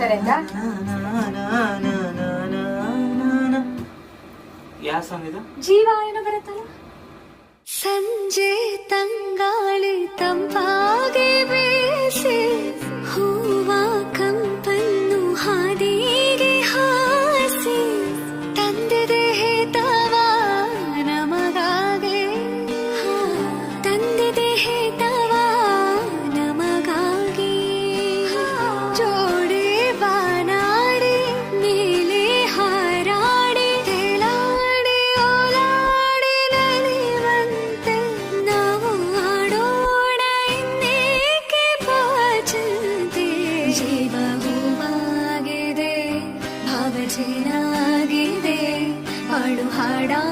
ಆಗ್ತಾರೆ ಅಂತ. ಯಾವ ಸಾಂಗ್ ಇದು? ಜೀವ ಏನೋ ಬರುತ್ತಲ್ಲ. ಸಂಜೆ ತಂಗಾಳಿ ತಂಪಾಗಿ ಬೀಸಿ ಹೂವ ಕಂಪನ್ನು ಹಾದಿಗೆ ಹಾಸಿ ತಂದಿದೆ ಹೇತವ ನಮಗಾಗಿ, ತಂದಿದೆ ಹೇತವ ನಮಗಾಗಿ. ಜೋಡಿ ಬಾನಾಡಿ ನೀಲಿ ಹಾರಾಡಿ ತೇಲಾಡಿ ಓಲಾಡಿ ನಲಿವಂತೆ ನಾವು ಆಡೋಣ ಇನ್ನೇಕೆ ಬಾಚಂತೆ. ಜೀವ ಹೂವಾಗಿದೆ, ಭಾವ ಚೆನ್ನಾಗಿದೆ, ಹಾಡು ಹಾಡಾ